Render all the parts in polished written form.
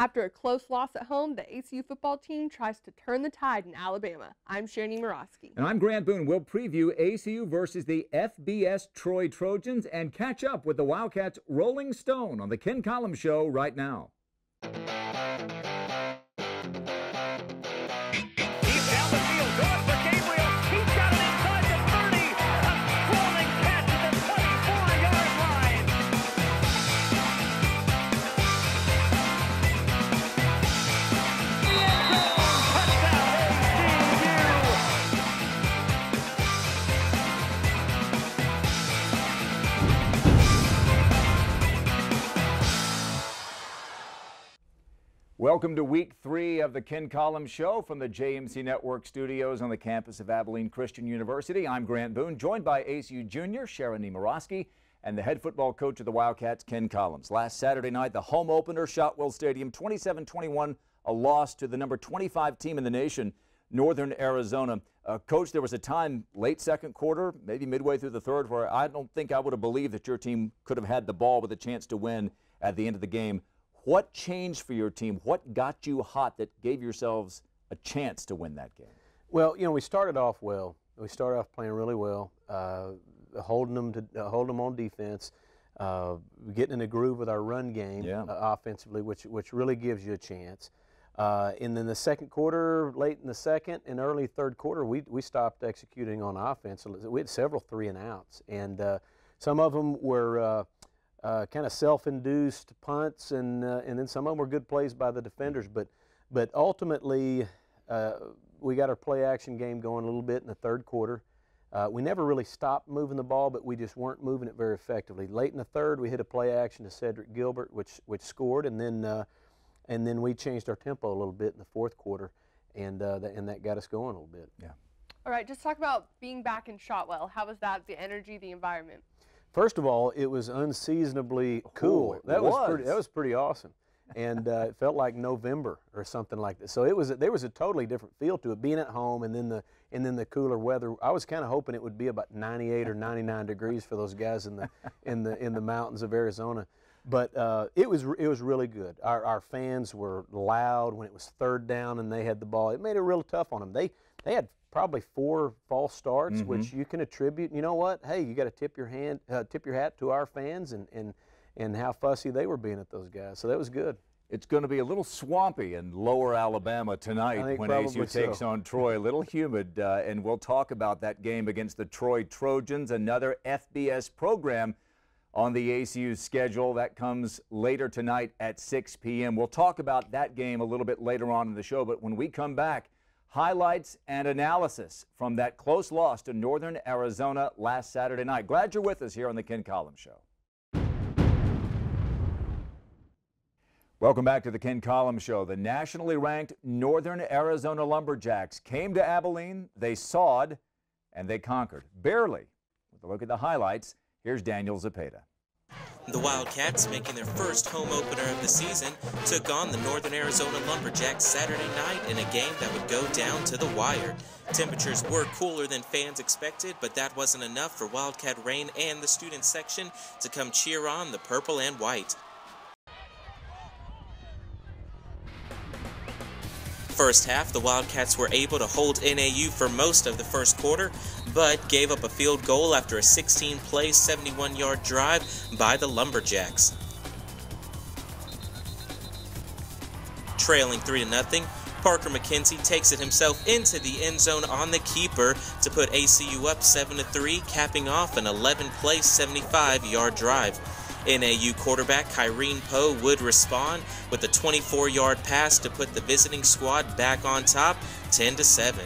After a close loss at home, the ACU football team tries to turn the tide in Alabama. I'm Shani Morosky. And I'm Grant Boone. We'll preview ACU versus the FBS Troy Trojans and catch up with the Wildcats' Rolling Stone on the Ken Collums Show right now. Welcome to week 3 of the Ken Collums Show from the JMC Network studios on the campus of Abilene Christian University. I'm Grant Boone, joined by ACU junior Sharon Morosky and the head football coach of the Wildcats, Ken Collums. Last Saturday night, the home opener, Shotwell Stadium, 27-21, a loss to the number 25 team in the nation, Northern Arizona. Coach, there was a time late second quarter, maybe midway through the third, where I don't think I would have believed that your team could have had the ball with a chance to win at the end of the game. What changed for your team? What got you hot that gave yourselves a chance to win that game? Well, you know, we started off well. We started off playing really well, holding them on defense, getting in a groove with our run game offensively, which really gives you a chance. And then the second quarter, late in the second and early third quarter, we stopped executing on offense. We had several 3-and-outs, and some of them were kind of self-induced punts, and then some of them were good plays by the defenders. But ultimately, we got our play-action game going a little bit in the third quarter. We never really stopped moving the ball, but we just weren't moving it very effectively. Late in the third, we hit a play-action to Cedric Gilbert, which scored, and then we changed our tempo a little bit in the fourth quarter, and that got us going a little bit. Yeah. All right, just talk about being back in Shotwell. How was that? The energy, the environment. First of all, it was unseasonably cool. That was pretty awesome, and it felt like November or something like that. So there was a totally different feel to it, being at home and then the cooler weather. I was kind of hoping it would be about 98 or 99 degrees for those guys in the mountains of Arizona, but it was really good. Our fans were loud when it was third down and they had the ball. It made it real tough on them. They had probably 4 false starts, which you can attribute. You know what? Hey, you got to tip your hat to our fans and how fussy they were being at those guys. So that was good. It's going to be a little swampy in lower Alabama tonight when ACU takes on Troy. A little humid, and we'll talk about that game against the Troy Trojans, another FBS program on the ACU schedule. That comes later tonight at 6 p.m. We'll talk about that game a little bit later on in the show, but when we come back, highlights and analysis from that close loss to Northern Arizona last Saturday night. Glad you're with us here on the Ken Collums Show. Welcome back to the Ken Collums Show. The nationally ranked Northern Arizona Lumberjacks came to Abilene, they sawed, and they conquered. Barely. With a look at the highlights, here's Daniel Zepeda. The Wildcats, making their first home opener of the season, took on the Northern Arizona Lumberjacks Saturday night in a game that would go down to the wire. Temperatures were cooler than fans expected, but that wasn't enough for Wildcat Rain and the student section to come cheer on the purple and white. First half, the Wildcats were able to hold NAU for most of the first quarter, but gave up a field goal after a 16-play, 71-yard drive by the Lumberjacks. Trailing 3-0, Parker McKenzie takes it himself into the end zone on the keeper to put ACU up 7-3, capping off an 11-play, 75-yard drive. NAU quarterback Kyrene Poe would respond with a 24-yard pass to put the visiting squad back on top, 10-7.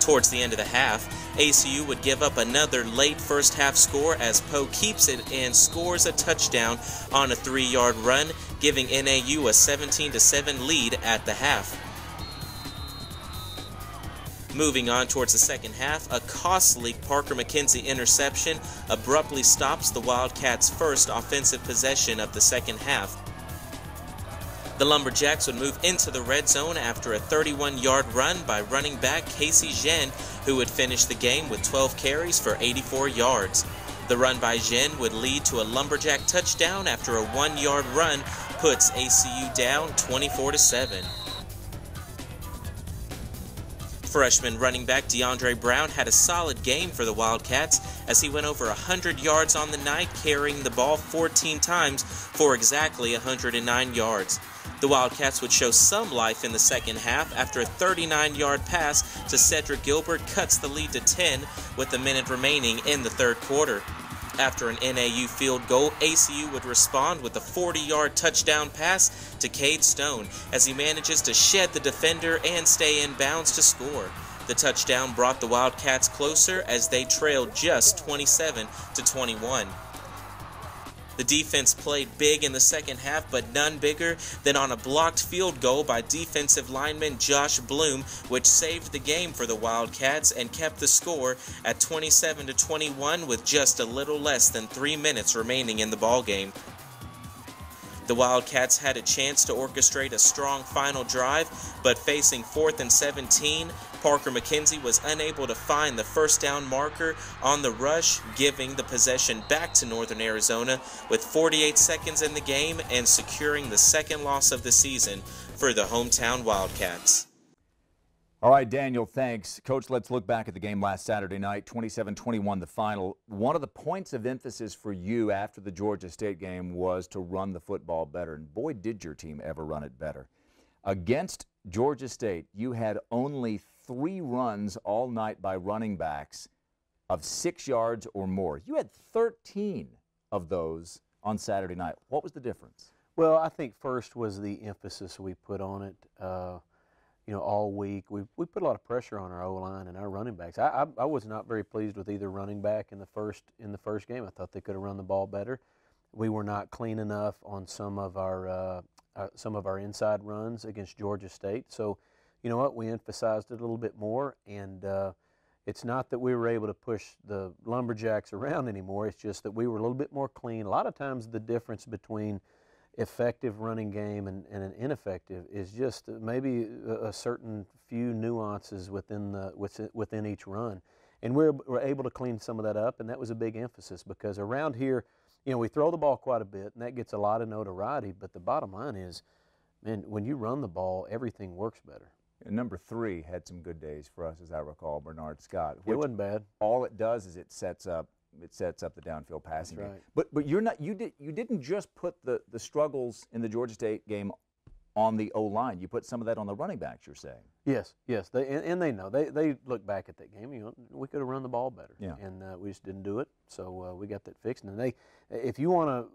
Towards the end of the half, ACU would give up another late first half score as Poe keeps it and scores a touchdown on a 3-yard run, giving NAU a 17-7 lead at the half. Moving on towards the second half, a costly Parker McKenzie interception abruptly stops the Wildcats' first offensive possession of the second half. The Lumberjacks would move into the red zone after a 31-yard run by running back Casey Zhen, who would finish the game with 12 carries for 84 yards. The run by Jen would lead to a Lumberjack touchdown after a 1-yard run puts ACU down 24-7. Freshman running back DeAndre Brown had a solid game for the Wildcats as he went over 100 yards on the night, carrying the ball 14 times for exactly 109 yards. The Wildcats would show some life in the second half after a 39-yard pass to Cedric Gilbert cuts the lead to 10 with a minute remaining in the third quarter. After an NAU field goal, ACU would respond with a 40-yard touchdown pass to Cade Stone as he manages to shed the defender and stay in bounds to score. The touchdown brought the Wildcats closer as they trailed just 27-21. The defense played big in the second half, but none bigger than on a blocked field goal by defensive lineman Josh Bloom, which saved the game for the Wildcats and kept the score at 27-21 with just a little less than 3 minutes remaining in the ballgame. The Wildcats had a chance to orchestrate a strong final drive, but facing 4th and 17, Parker McKenzie was unable to find the first down marker on the rush, giving the possession back to Northern Arizona with 48 seconds in the game and securing the second loss of the season for the hometown Wildcats. All right, Daniel, thanks. Coach, let's look back at the game last Saturday night, 27-21 the final. One of the points of emphasis for you after the Georgia State game was to run the football better, and boy, did your team ever run it better. Against Georgia State, you had only 3 runs all night by running backs of 6 yards or more. You had 13 of those on Saturday night. What was the difference? Well, I think first was the emphasis we put on it. All week we put a lot of pressure on our O-line and our running backs. I was not very pleased with either running back in the first game. I thought they could have run the ball better. We were not clean enough on some of our inside runs against Georgia State. So, you know what? We emphasized it a little bit more, and it's not that we were able to push the Lumberjacks around anymore. It's just that we were a little bit more clean. A lot of times the difference between effective running game and an ineffective is just maybe a certain few nuances within each run, and we're able to clean some of that up, and that was a big emphasis because around here, we throw the ball quite a bit, and that gets a lot of notoriety. But the bottom line is, man, when you run the ball, everything works better. And number 3 had some good days for us, as I recall, Bernard Scott. It wasn't bad. All it does is it sets up the downfield passing game. Right. But you didn't just put the struggles in the Georgia State game on the O-line. You put some of that on the running backs, you're saying. Yes. And they know. They look back at that game. We could have run the ball better. Yeah. And we just didn't do it. So we got that fixed. And if you want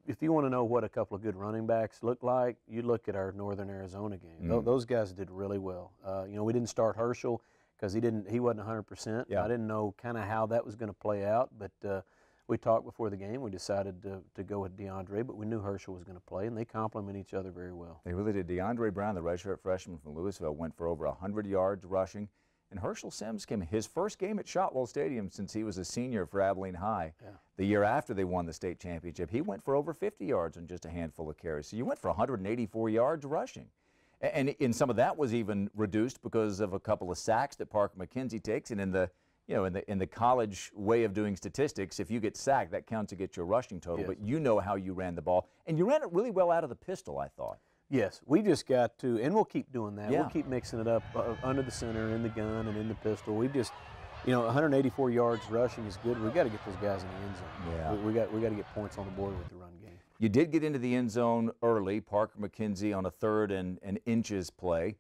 to know what a couple of good running backs look like, you look at our Northern Arizona game. Those guys did really well. We didn't start Herschel because he wasn't 100%. Yeah. I didn't know kind of how that was going to play out, but we talked before the game. We decided to go with DeAndre, but we knew Herschel was going to play, and they complement each other very well. They really did. DeAndre Brown, the redshirt freshman from Louisville, went for over 100 yards rushing, and Herschel Sims came his first game at Shotwell Stadium since he was a senior for Abilene High. Yeah. The year after they won the state championship, he went for over 50 yards on just a handful of carries. So you went for 184 yards rushing. And some of that was even reduced because of a couple of sacks that Parker McKenzie takes. And in the college way of doing statistics, if you get sacked, that counts against your rushing total. Yes. But you know how you ran the ball, and you ran it really well out of the pistol, I thought. Yes, we just got to, and we'll keep doing that. Yeah. We'll keep mixing it up under the center, in the gun, and in the pistol. We've just, 184 yards rushing is good. We've got to get those guys in the end zone. Yeah. We got to get points on the board with the run game. You did get into the end zone early. Parker McKenzie on a 3rd and inches play.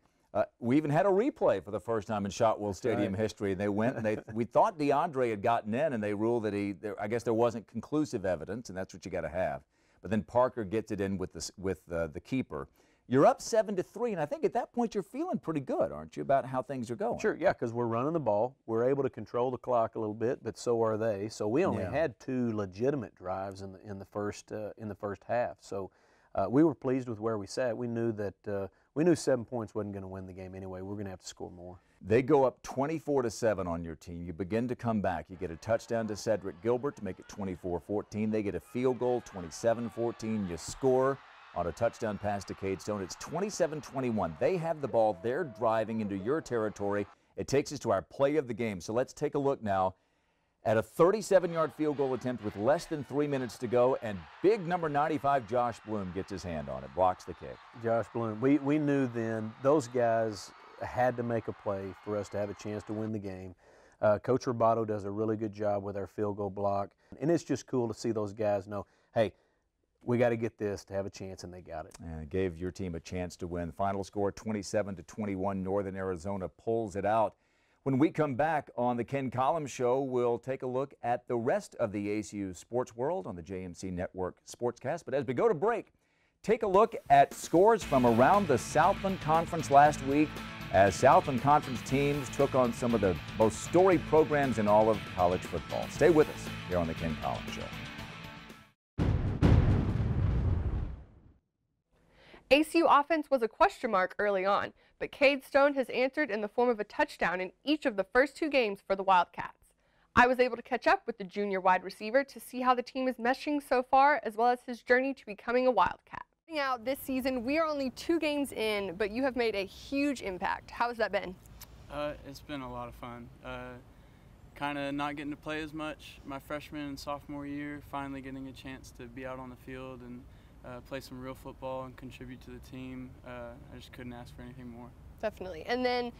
We even had a replay for the first time in Shotwell Stadium history. They went and we thought DeAndre had gotten in, and they ruled that I guess there wasn't conclusive evidence, and that's what you got to have. But then Parker gets it in with the keeper. You're up 7-3, and I think at that point you're feeling pretty good, aren't you, about how things are going? Sure, yeah, because we're running the ball. We're able to control the clock a little bit, but so are they. So we only had 2 legitimate drives in the first half. So we were pleased with where we sat. We knew that 7 points wasn't going to win the game anyway. We're going to have to score more. They go up 24-7 on your team. You begin to come back. You get a touchdown to Cedric Gilbert to make it 24-14. They get a field goal, 27-14. You score on a touchdown pass to Cade Stone. It's 27-21. They have the ball. They're driving into your territory. It takes us to our play of the game. So let's take a look now at a 37-yard field goal attempt with less than 3 minutes to go, and big number 95 Josh Bloom gets his hand on it, blocks the kick. Josh Bloom, we knew then those guys had to make a play for us to have a chance to win the game. Coach Roboto does a really good job with our field goal block, and it's just cool to see those guys know, hey, we got to get this to have a chance, and they got it. And it gave your team a chance to win. Final score 27-21. Northern Arizona pulls it out. When we come back on the Ken Collums Show, we'll take a look at the rest of the ACU sports world on the JMC Network Sportscast. But as we go to break, take a look at scores from around the Southland Conference last week as Southland Conference teams took on some of the most storied programs in all of college football. Stay with us here on the Ken Collums Show. ACU offense was a question mark early on, but Cade Stone has answered in the form of a touchdown in each of the first 2 games for the Wildcats. I was able to catch up with the junior wide receiver to see how the team is meshing so far, as well as his journey to becoming a Wildcat. Out this season, we are only 2 games in, but you have made a huge impact. How has that been? It's been a lot of fun. Kind of not getting to play as much my freshman and sophomore year, finally getting a chance to be out on the field and play some real football and contribute to the team. I just couldn't ask for anything more. Definitely. And then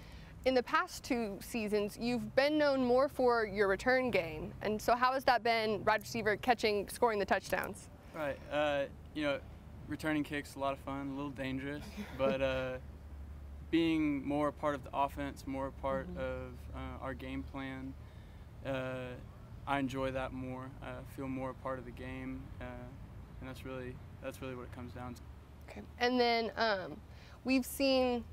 in the past 2 seasons, you've been known more for your return game. And so how has that been, wide receiver, scoring the touchdowns? Right. You know, returning kicks, a lot of fun, a little dangerous, but being more a part of the offense, more a part of our game plan, I enjoy that more. I feel more a part of the game, and that's really what it comes down to. Okay. And then we've seen,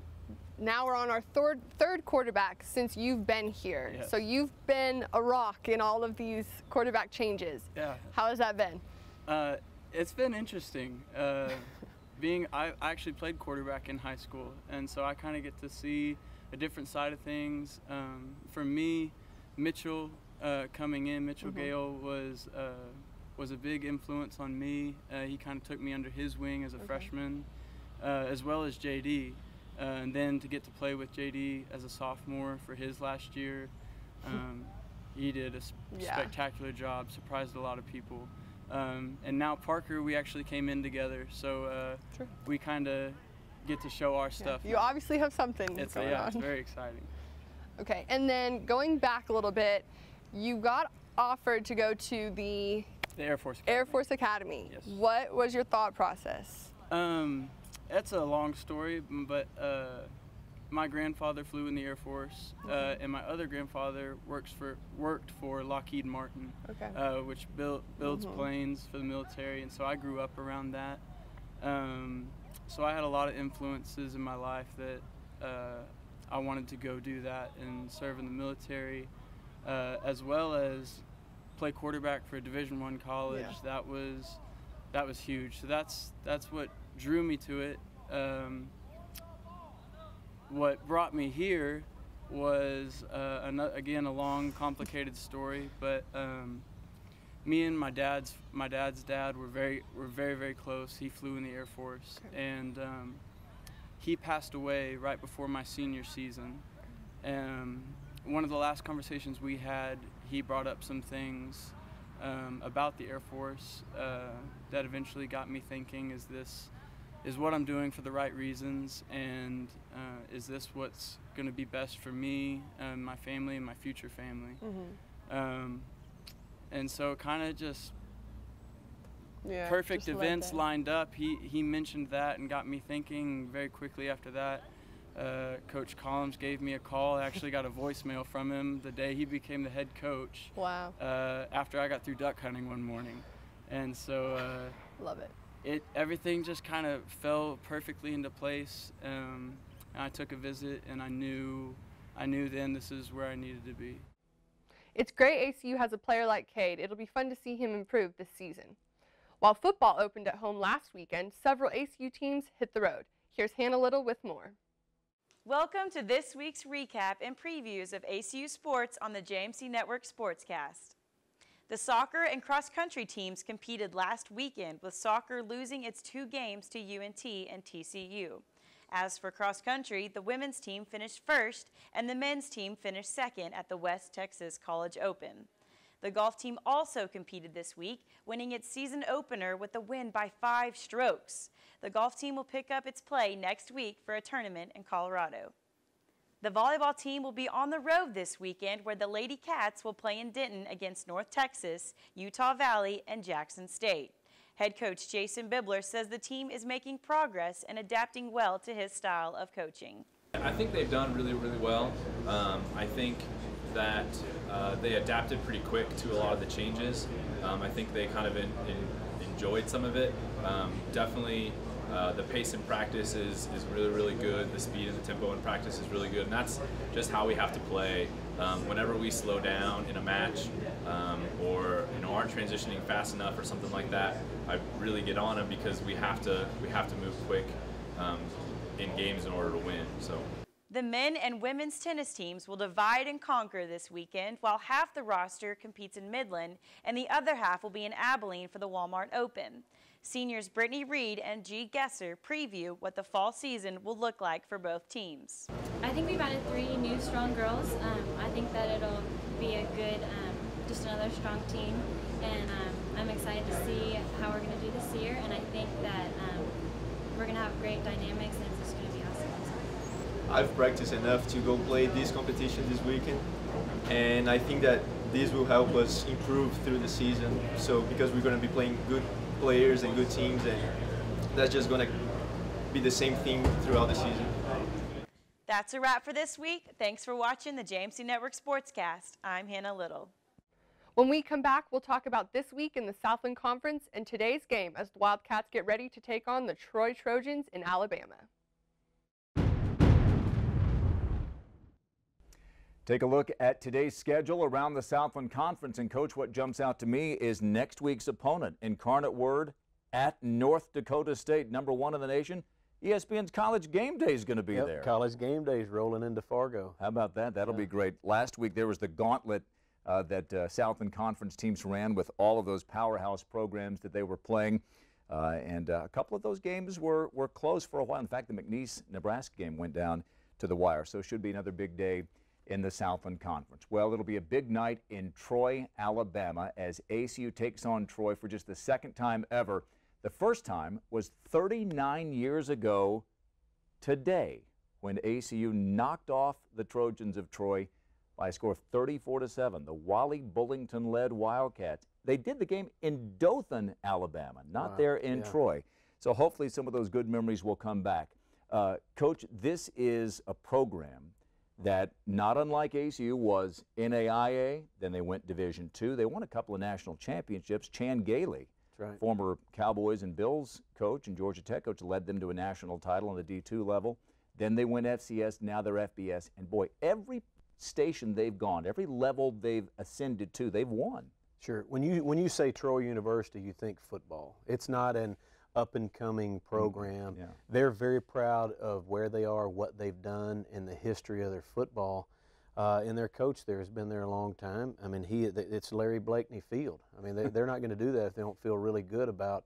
now we're on our third quarterback since you've been here. Yes. So you've been a rock in all of these quarterback changes. Yeah. How has that been? It's been interesting. I actually played quarterback in high school, and so I kind of get to see a different side of things. For me, Mitchell coming in, Mitchell Gale was a big influence on me. He kind of took me under his wing as a freshman, as well as JD. And then to get to play with JD as a sophomore for his last year, he did a spectacular job, surprised a lot of people. And now Parker, we actually came in together, so we kind of get to show our stuff. You obviously have something going on. It's very exciting. Okay, and then going back a little bit, you got offered to go to the Air Force Academy. Air Force Academy. Yes. What was your thought process? That's a long story, but my grandfather flew in the Air Force, and my other grandfather worked for Lockheed Martin, which builds planes for the military, and so I grew up around that. So I had a lot of influences in my life that I wanted to go do that and serve in the military, as well as play quarterback for a Division I college. Yeah. That was huge. So that's what drew me to it. What brought me here was again a long, complicated story. But me and my dad's dad were very, very close. He flew in the Air Force, and he passed away right before my senior season. One of the last conversations we had, he brought up some things about the Air Force that eventually got me thinking: is what I'm doing for the right reasons, and is this what's going to be best for me and my family and my future family? And so kind of just perfect events lined up. He mentioned that and got me thinking. Very quickly after that, Coach Collums gave me a call. I actually got a voicemail from him the day he became the head coach. Wow. After I got through duck hunting one morning. And so love it. Everything just kind of fell perfectly into place. I took a visit, and I knew then this is where I needed to be. It's great ACU has a player like Cade. It'll be fun to see him improve this season. While football opened at home last weekend, several ACU teams hit the road. Here's Hannah Little with more. Welcome to this week's recap and previews of ACU sports on the JMC Network Sportscast. The soccer and cross-country teams competed last weekend, with soccer losing its 2 games to UNT and TCU. As for cross-country, the women's team finished first and the men's team finished second at the West Texas College Open. The golf team also competed this week, winning its season opener with a win by 5 strokes. The golf team will pick up its play next week for a tournament in Colorado. The volleyball team will be on the road this weekend, where the Lady Cats will play in Denton against North Texas, Utah Valley, and Jackson State. Head coach Jason Bibler says the team is making progress and adapting well to his style of coaching. I think they've done really, really well. I think that they adapted pretty quick to a lot of the changes. I think they kind of enjoyed some of it. Definitely the pace in practice is really, really good. The speed and the tempo in practice is really good, and that's just how we have to play. Whenever we slow down in a match or aren't transitioning fast enough or something like that, I really get on them, because we have to move quick in games in order to win. So. The men and women's tennis teams will divide and conquer this weekend, while half the roster competes in Midland and the other half will be in Abilene for the Walmart Open. Seniors Brittany Reed and G. Gesser preview what the fall season will look like for both teams. I think we've added 3 new strong girls. I think that it'll be a good, just another strong team, and I'm excited to see how we're going to do this year, and I think that we're going to have great dynamics, and it's just going to be awesome. I've practiced enough to go play this competition this weekend, and I think that this will help us improve through the season. So because we're going to be playing good players and good teams, and that's just going to be the same thing throughout the season. That's a wrap for this week. Thanks for watching the JMC Network Sportscast. I'm Hannah Little. When we come back, we'll talk about this week in the Southland Conference and today's game as the Wildcats get ready to take on the Troy Trojans in Alabama. Take a look at today's schedule around the Southland Conference, and Coach, what jumps out to me is next week's opponent, Incarnate Word at North Dakota State, #1 in the nation. ESPN's College Game Day is going to be there. College Game Day is rolling into Fargo. How about that? That'll be great. Last week there was the gauntlet that Southland Conference teams ran with all of those powerhouse programs that they were playing, and a couple of those games were close for a while. In fact, the McNeese, Nebraska game went down to the wire, so it should be another big day in the Southland Conference. Well, it'll be a big night in Troy, Alabama, as ACU takes on Troy for just the second time ever. The first time was 39 years ago today, when ACU knocked off the Trojans of Troy by a score of 34-7. The Wally Bullington-led Wildcats. They did the game in Dothan, Alabama, not there in Troy. So hopefully some of those good memories will come back. Coach, this is a program that, not unlike ACU, was NAIA, then they went Division II. They won a couple of national championships. Chan Gailey, former Cowboys and Bills coach and Georgia Tech coach, led them to a national title on the D2 level. Then they went FCS, now they're FBS. And boy, every station they've gone, every level they've ascended to, they've won. Sure. When you say Troy University, you think football. It's not an up-and-coming program. They're very proud of where they are, what they've done, and the history of their football. And their coach there has been there a long time. I mean, it's Larry Blakeney Field. I mean, they're not going to do that if they don't feel really good about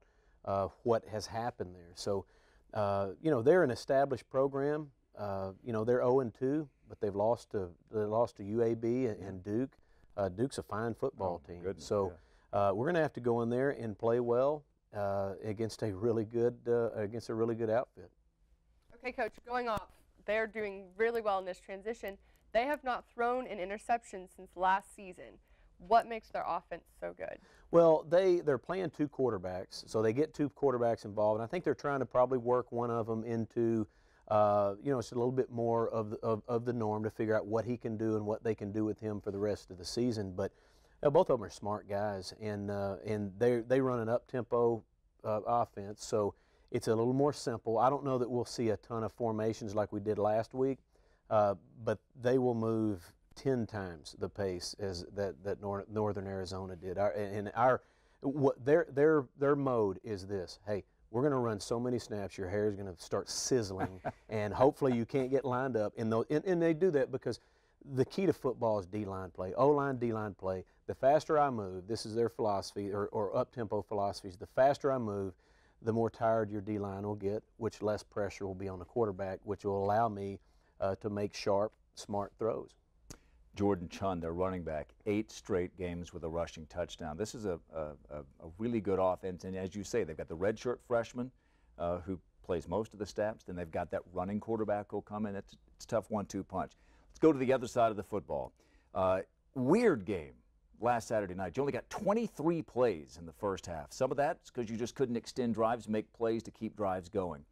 what has happened there. So, they're an established program. They're 0-2, but they've lost to UAB and Duke. Duke's a fine football team. So we're going to have to go in there and play well against a really good outfit. Okay, Coach, going off, they're doing really well in this transition. They have not thrown an interception since last season. What makes their offense so good? Well, they're playing 2 quarterbacks, so they get 2 quarterbacks involved, and I think they're trying to probably work one of them into it's a little bit more of the norm to figure out what he can do and what they can do with him for the rest of the season. But both of them are smart guys, and they run an up-tempo offense, so it's a little more simple. I don't know that we'll see a ton of formations like we did last week, but they will move 10 times the pace as that Northern Arizona did. Their mode is this: hey, we're going to run so many snaps, your hair is going to start sizzling, and hopefully you can't get lined up. And they do that because the key to football is D-line play, O-line, D-line play. The faster I move, this is their philosophy, or up-tempo philosophies, the faster I move, the more tired your D-line will get, which less pressure will be on the quarterback, which will allow me to make sharp, smart throws. Jordan Chun, their running back, 8 straight games with a rushing touchdown. This is a really good offense, and as you say, they've got the redshirt freshman who plays most of the snaps. Then they've got that running quarterback who'll come in. It's a tough 1-2 punch. Let's go to the other side of the football. Weird game last Saturday night. You only got 23 plays in the first half. Some of that's because you just couldn't extend drives, make plays to keep drives going.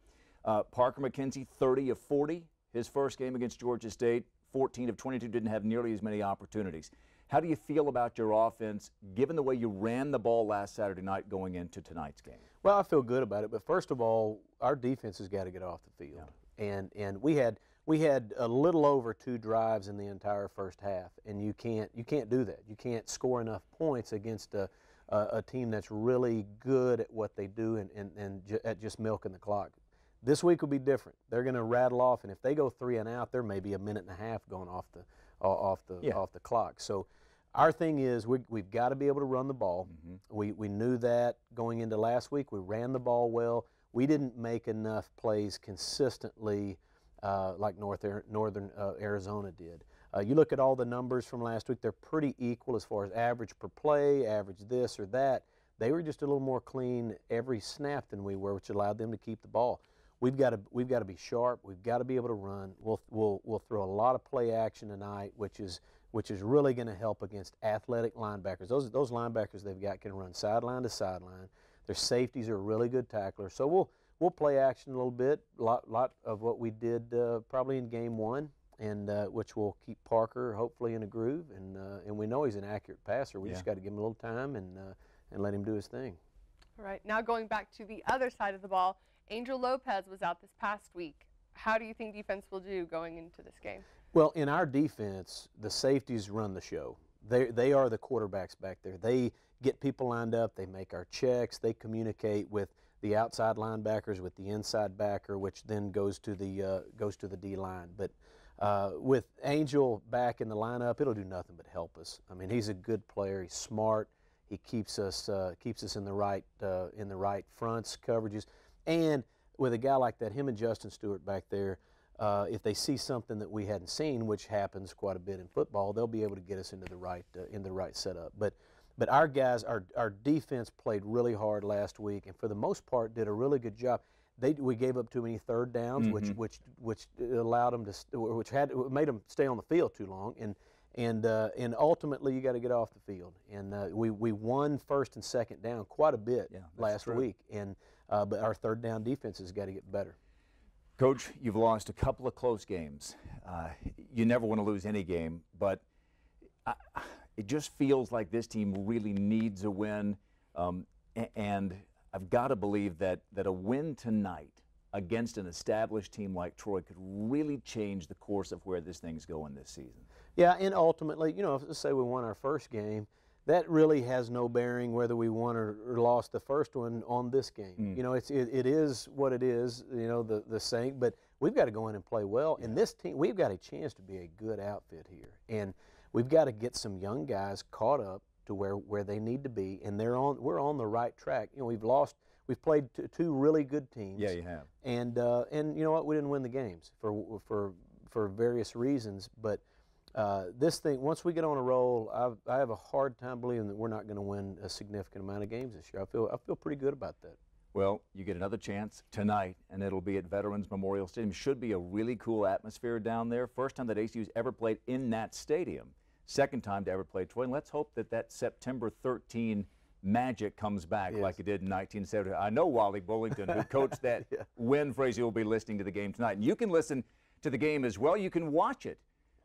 Parker McKenzie, 30 of 40. His first game against Georgia State, 14 of 22, didn't have nearly as many opportunities. How do you feel about your offense, given the way you ran the ball last Saturday night going into tonight's game? Well, I feel good about it, but first of all, our defense has got to get off the field. Yeah. And we had a little over 2 drives in the entire first half, and you can't do that. You can't score enough points against a team that's really good at what they do and at just milking the clock. This week will be different. They're going to rattle off, and if they go 3 and out, there may be a minute and a half going off the clock. So our thing is we've got to be able to run the ball. Mm-hmm. We knew that going into last week. We ran the ball well. We didn't make enough plays consistently like Northern Arizona did. You look at all the numbers from last week, they're pretty equal as far as average per play, average this or that. They were just a little more clean every snap than we were, which allowed them to keep the ball. We've got to be sharp. We've got to be able to run. We'll throw a lot of play action tonight, which is really going to help against athletic linebackers. Those linebackers they've got can run sideline to sideline. Their safeties are really good tacklers. So we'll play action a little bit, lot of what we did probably in game 1, and which will keep Parker hopefully in a groove. And we know he's an accurate passer. We just got to give him a little time and let him do his thing. All right. Now going back to the other side of the ball. Angel Lopez was out this past week. How do you think defense will do going into this game? Well, in our defense, the safeties run the show. They are the quarterbacks back there. They get people lined up. They make our checks. They communicate with the outside linebackers, with the inside backer, which then goes to the D line. But with Angel back in the lineup, it'll do nothing but help us. I mean, he's a good player. He's smart. He keeps us in the right fronts coverages. And with a guy like that, him and Justin Stewart back there, if they see something that we hadn't seen, which happens quite a bit in football, they'll be able to get us into the right setup. But our guys, our defense played really hard last week, and for the most part did a really good job. We gave up too many third downs, mm-hmm. which allowed them to, made them stay on the field too long, and ultimately you got to get off the field. And we won first and second down quite a bit last week, and but our third down defense has got to get better. Coach, you've lost a couple of close games. You never want to lose any game, but it just feels like this team really needs a win, and I've got to believe that a win tonight against an established team like Troy could really change the course of where this thing's going this season. Yeah, and ultimately, you know, let's say we won our first game, that really has no bearing whether we won or lost the first one on this game. You know, it is what it is, you know, the same, but we've got to go in and play well. And this team, we've got a chance to be a good outfit here. And we've got to get some young guys caught up to where they need to be, and we're on the right track. You know, we've played two really good teams. Yeah, you have. And you know what, we didn't win the games for various reasons, but this thing, once we get on a roll, I have a hard time believing that we're not going to win a significant amount of games this year. I feel pretty good about that. Well, you get another chance tonight, and it'll be at Veterans Memorial Stadium. Should be a really cool atmosphere down there. First time that ACU's ever played in that stadium. Second time to ever play Troy. And let's hope that September 13 magic comes back like it did in 1970. I know Wally Bullington, who coached that win for ACU, will be listening to the game tonight. And you can listen to the game as well. You can watch it.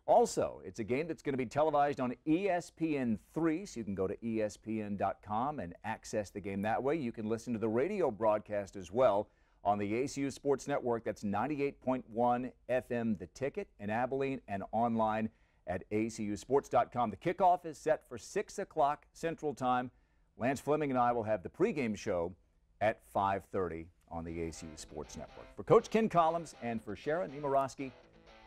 Also, it's a game that's going to be televised on ESPN3, so you can go to ESPN.com and access the game that way. You can listen to the radio broadcast as well on the ACU Sports Network. That's 98.1 FM The Ticket in Abilene and online at acusports.com. The kickoff is set for 6 o'clock Central Time. Lance Fleming and I will have the pregame show at 5:30 on the ACU Sports Network. For Coach Ken Collums and for Sharon Nemorowski,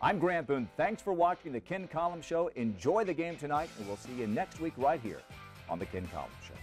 I'm Grant Boone. Thanks for watching the Ken Collums Show. Enjoy the game tonight, and we'll see you next week right here on the Ken Collums Show.